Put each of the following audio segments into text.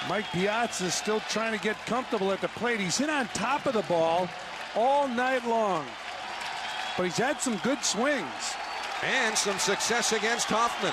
Mike Piazza is still trying to get comfortable at the plate. He's hit on top of the ball all night long, but he's had some good swings. And some success against Hoffman.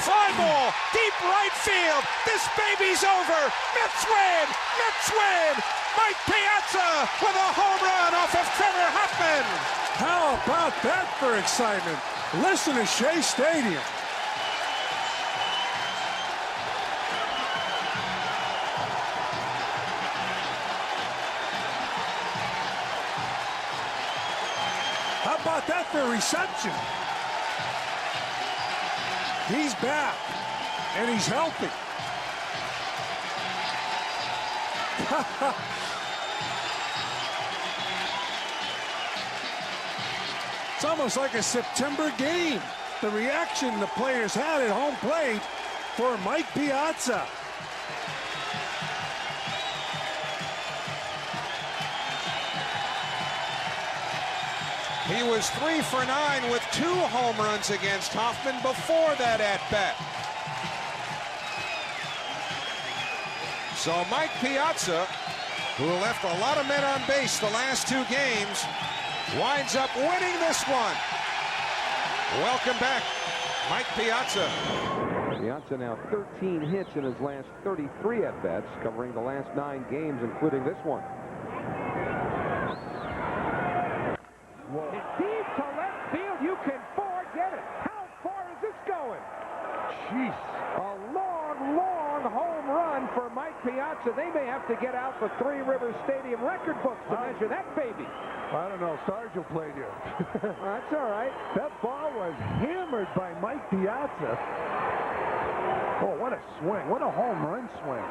Fly ball, deep right field. This baby's over. Mets win. Mets win. Mike Piazza with a home run off of Trevor Hoffman. How about that for excitement? Listen to Shea Stadium. How about that for reception? He's back, and he's healthy. It's almost like a September game. The reaction the players had at home plate for Mike Piazza. He was 3 for 9 with 2 home runs against Hoffman before that at-bat. So Mike Piazza, who left a lot of men on base the last 2 games, winds up winning this one. Welcome back, Mike Piazza. Piazza now 13 hits in his last 33 at-bats, covering the last 9 games, including this one. It's deep to left field. You can forget it. How far is this going? Jeez. A long, long home run for Mike Piazza. They may have to get out the Three Rivers Stadium record books to measure that baby. I don't know. Sarge played here. That's all right. That ball was hammered by Mike Piazza. Oh, what a swing. What a home run swing.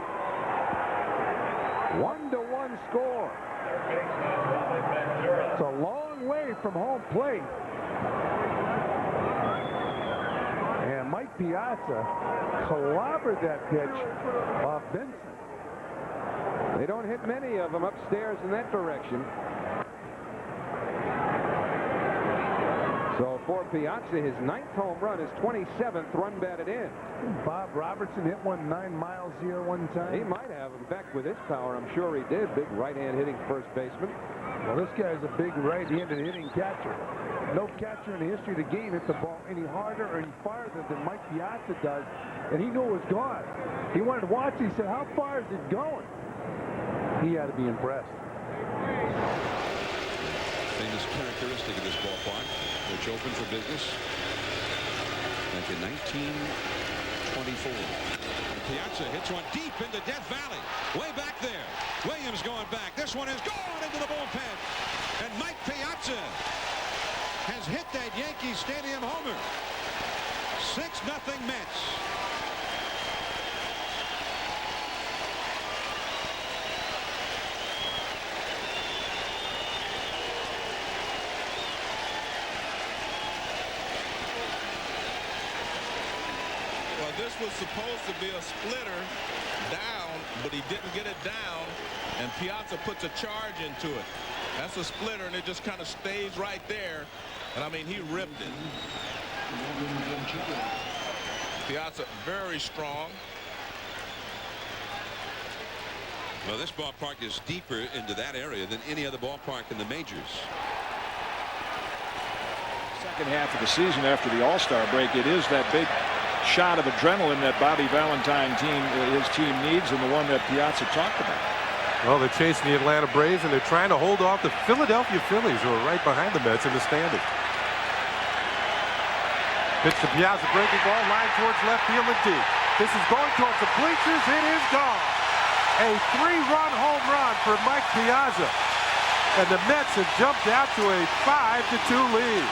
1-1 score. It's a long way from home plate. And Mike Piazza clobbered that pitch off Vincent. They don't hit many of them upstairs in that direction. So for Piazza, his 9th home run, his 27th run batted in. Bob Robertson hit one 9 miles here one time. He might have him back with his power. I'm sure he did. Big right-hand hitting first baseman. Well, this guy's a big right-handed hitting catcher. No catcher in the history of the game hit the ball any harder or any farther than Mike Piazza does, and he knew it was gone. He wanted to watch it. He said, how far is it going? He had to be impressed. Famous characteristic of this ballpark, which opened for business back in 1924. Piazza hits one deep into Death Valley. Way back there. Williams going back. This one is gone into the bullpen. And Mike Piazza has hit that Yankee Stadium homer. 6-0 Mets. This was supposed to be a splitter down, but he didn't get it down, and Piazza puts a charge into it. That's a splitter, and it just kind of stays right there. And I mean, he ripped it. Piazza very strong. Well, this ballpark is deeper into that area than any other ballpark in the majors. Second half of the season after the All-Star break, it is that big shot of adrenaline that Bobby Valentine his team needs, and the one that Piazza talked about. Well, they're chasing the Atlanta Braves, and they're trying to hold off the Philadelphia Phillies, who are right behind the Mets in the standings. Pitch to Piazza, breaking ball, line towards left field and deep. This is going towards the bleachers. It is gone. A 3-run home run for Mike Piazza, and the Mets have jumped out to a 5-2 lead.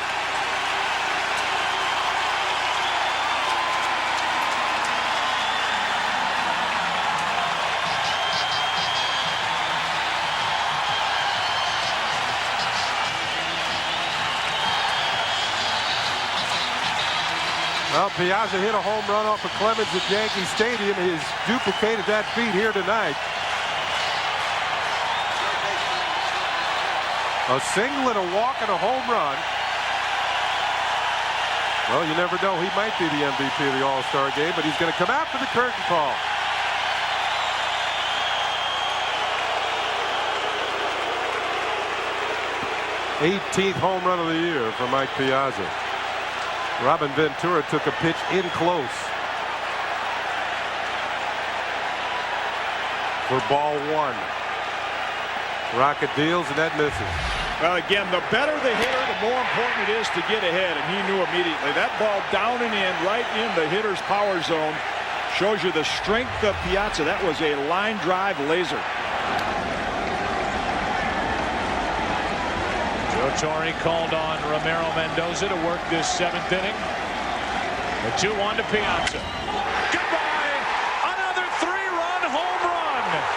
Well, Piazza hit a home run off of Clemens at Yankee Stadium. He's duplicated that feat here tonight. A single and a walk and a home run. Well, you never know. He might be the MVP of the All-Star game, but he's going to come out for the curtain call. 18th home run of the year for Mike Piazza. Robin Ventura took a pitch in close for ball 1. Rocket deals, and that misses. Well, again, the better the hitter, the more important it is to get ahead, and he knew immediately. That ball down and in, right in the hitter's power zone, shows you the strength of Piazza. That was a line drive laser. Joe Torre called on Ramiro Mendoza to work this 7th inning. The 2-1 to Piazza. Goodbye! Another 3-run home run!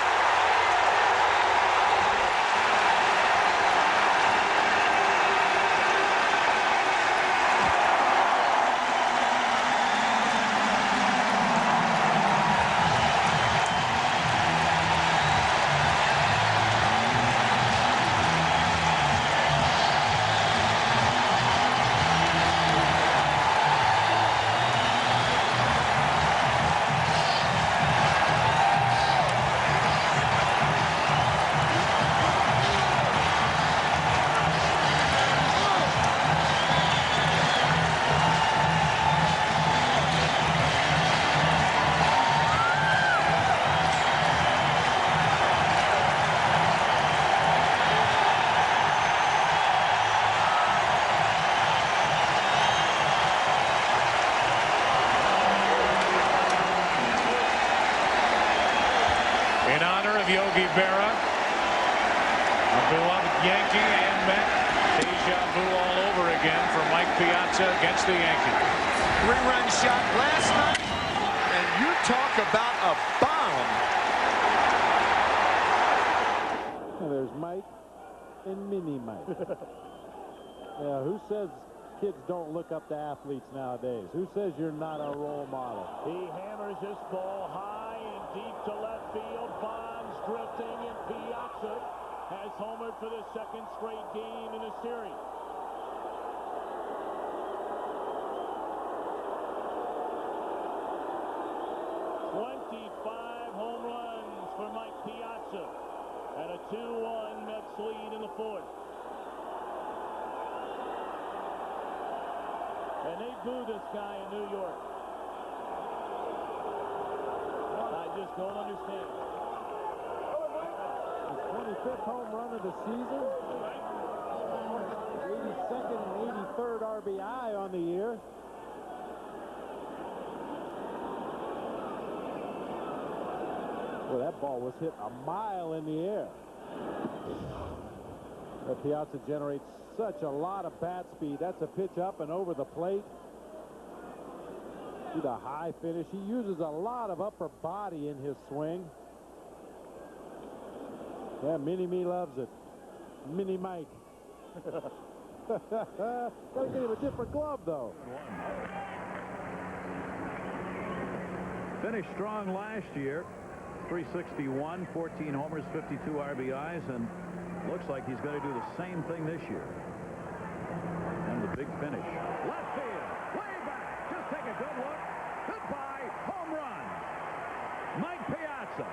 In honor of Yogi Berra, a beloved Yankee and Met, deja vu all over again for Mike Piazza against the Yankees. 3-run shot last night, and you talk about a bomb. There's Mike and Mini Mike. Yeah, who says kids don't look up to athletes nowadays? Who says you're not a role model? He hammers this ball high and deep to left field. Bonds drifting, and Piazza has homered for the 2nd straight game in the series. Home runs for Mike Piazza, and a 2-1 Mets lead in the 4th. And they boo this guy in New York. I just don't understand. His 25th home run of the season. 82nd and 83rd RBI on the year. Well, that ball was hit a mile in the air. But Piazza generates such a lot of bat speed. That's a pitch up and over the plate. See the high finish. He uses a lot of upper body in his swing. Yeah, Mini Me loves it. Mini Mike. Gotta get him a different glove, though. Finished strong last year. 361, 14 homers, 52 RBIs, and looks like he's going to do the same thing this year. And the big finish. Left field, way back. Just take a good look. Goodbye, home run. Mike Piazza.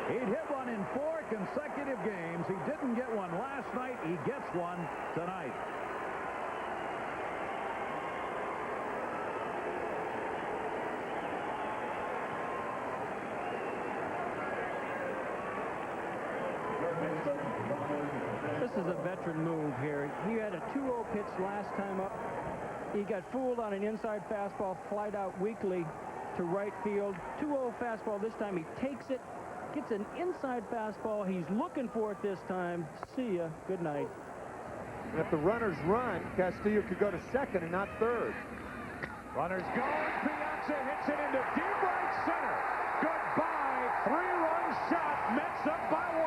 He'd hit one in 4 consecutive games. He didn't get one last night. He gets one tonight. This is a veteran move here. He had a 2-0 pitch last time up. He got fooled on an inside fastball, flied out weakly to right field. 2-0 fastball this time. He takes it, gets an inside fastball. He's looking for it this time. See ya. Good night. If the runners run, Castillo could go to 2nd and not 3rd. Runners going. Piazza hits it into deep right center. Goodbye. 3-run shot. Mets up by 1.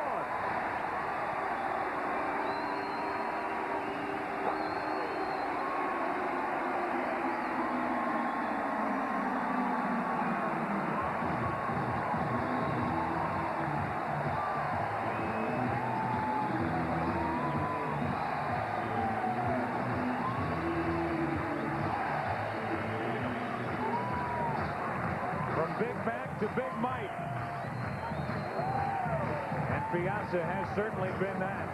Big Mac to Big Mike. And Mike Piazza has certainly been that.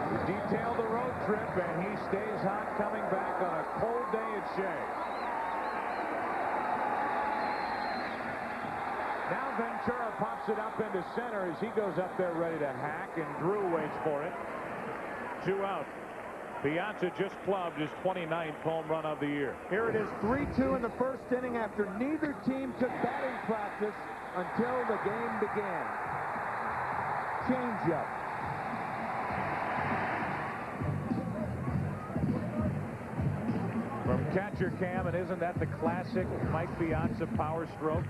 He detailed the road trip, and he stays hot coming back on a cold day at Shea. Now Ventura pops it up into center as he goes up there ready to hack, and Drew waits for it. 2 out. Piazza just clubbed his 29th home run of the year. Here it is, 3-2 in the first inning after neither team took batting practice until the game began. Changeup. From catcher cam, and isn't that the classic Mike Piazza power stroke?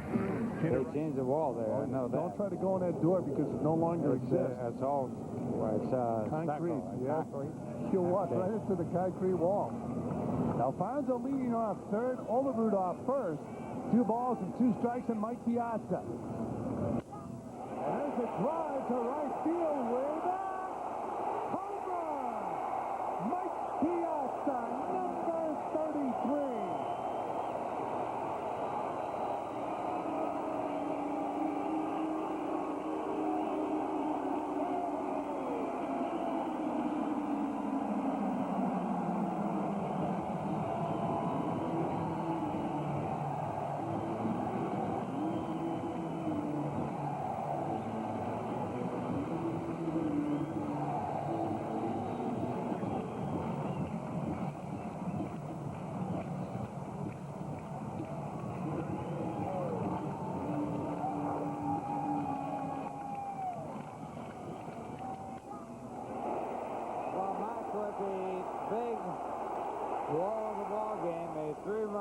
They changed the wall there. I know that. Don't try to go in that door because it no longer exists. It's all concrete. Yeah. You'll walk right into the concrete wall. Alfonso leading off third, Oliver off first. 2 balls and 2 strikes on Mike Piazza. And there's a drive to right field with a home run. Mike Piazza, number 33.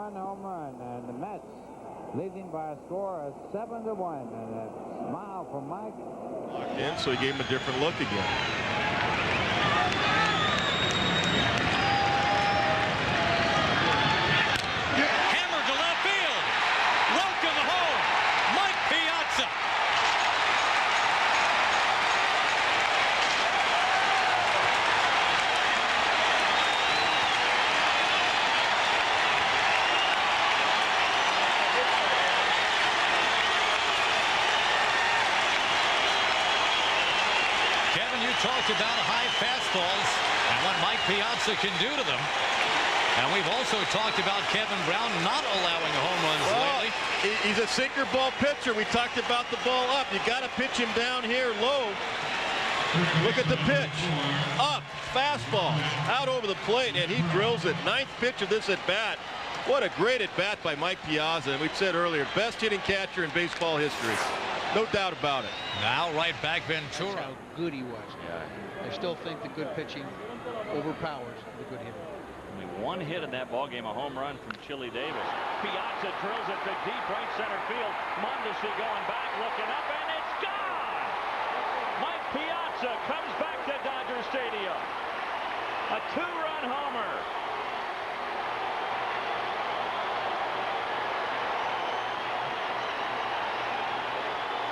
Home run, and the Mets leading by a score of 7-1, and a smile from Mike. Locked in, so he gave him a different look again. Hammered to left field. Welcome home, Mike Piazza. Talked about high fastballs and what Mike Piazza can do to them. And we've also talked about Kevin Brown not allowing home runs lately. He's a sinker ball pitcher. We talked about the ball up. You got to pitch him down here low. Look at the pitch. Up, fastball, out over the plate, and he drills it. 9th pitch of this at bat. What a great at bat by Mike Piazza. And we said earlier, best hitting catcher in baseball history. No doubt about it. Now right back Ventura. How good he was. I still think the good pitching overpowers the good hitting. Only 1 hit in that ball game, a home run from Chili Davis. Piazza drills it to deep right center field. Mondesi going back, looking up, and it's gone! Mike Piazza comes back to Dodger Stadium. A 2-run homer.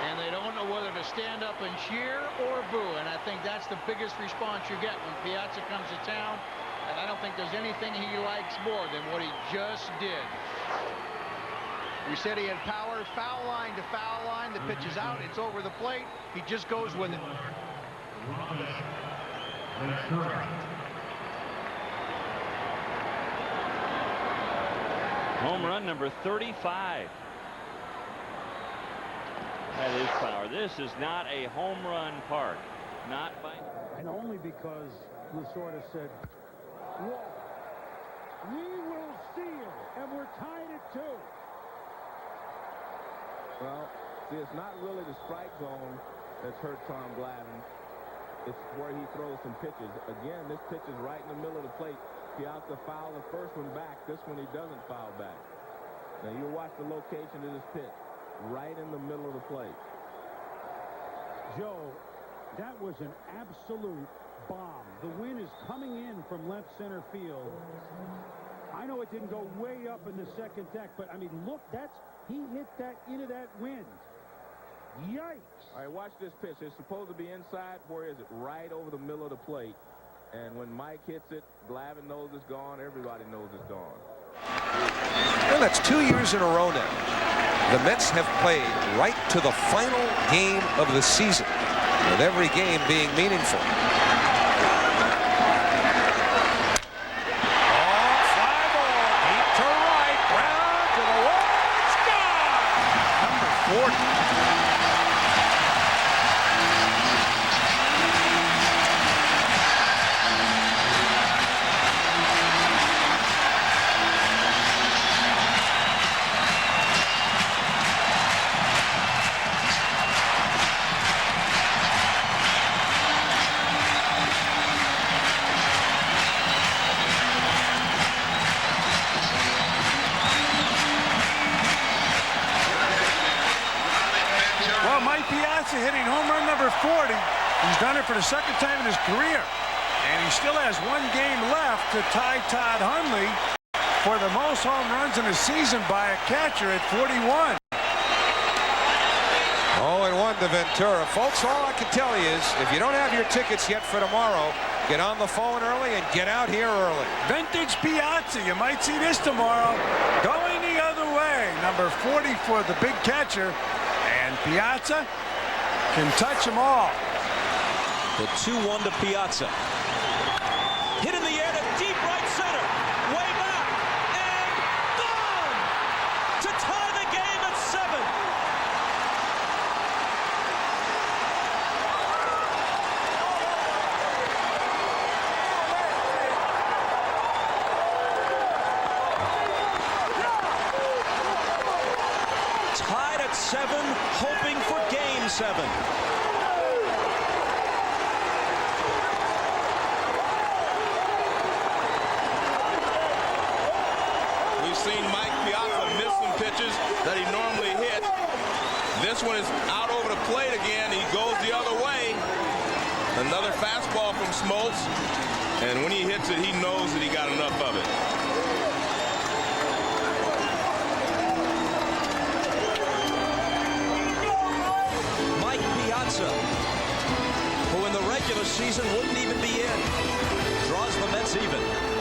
And they don't know whether to stand up and cheer or boo, and I think that's the biggest response you get when Piazza comes to town, and I don't think there's anything he likes more than what he just did. We said he had power, foul line to foul line. The pitch is out, it's over the plate, he just goes with it. Home run number 35. That is power. This is not a home run park. Not by. And only because Lasorda said, "Whoa, we will steal," and we're tied at 2. Well, see, it's not really the strike zone that's hurt Tom Glavine. It's where he throws some pitches. Again, this pitch is right in the middle of the plate. Piazza fouled the first one back. This one he doesn't foul back. Now you watch the location of this pitch. Right in the middle of the plate. Joe, that was an absolute bomb. The wind is coming in from left center field. I know it didn't go way up in the second deck, but I mean, look, he hit that into that wind. Yikes. All right, watch this pitch. It's supposed to be inside. Where is it? Right over the middle of the plate. And when Mike hits it, Glavine knows it's gone. Everybody knows it's gone. Well, that's 2 years in a row now. The Mets have played right to the final game of the season, with every game being meaningful. Fly ball, deep to right, ground to the wall, it's gone! Number 40. Piazza hitting home run number 40. He's done it for the second time in his career. And he still has one game left to tie Todd Hundley for the most home runs in a season by a catcher at 41. 0-1 to Ventura. Folks, all I can tell you is, if you don't have your tickets yet for tomorrow, get on the phone early and get out here early. Vintage Piazza. You might see this tomorrow. Going the other way. Number 40 for the big catcher. And Piazza can touch them all. The 2-1 to Piazza. Hit in the air to deep right center. Way back. And gone! To tie the game at 7. Tied at 7, hoping for game 7. We've seen Mike Piazza miss some pitches that he normally hits. This one is out over the plate again. He goes the other way. Another fastball from Smoltz. And when he hits it, he knows that he got enough of it. Who in the regular season wouldn't even be in, draws the Mets even.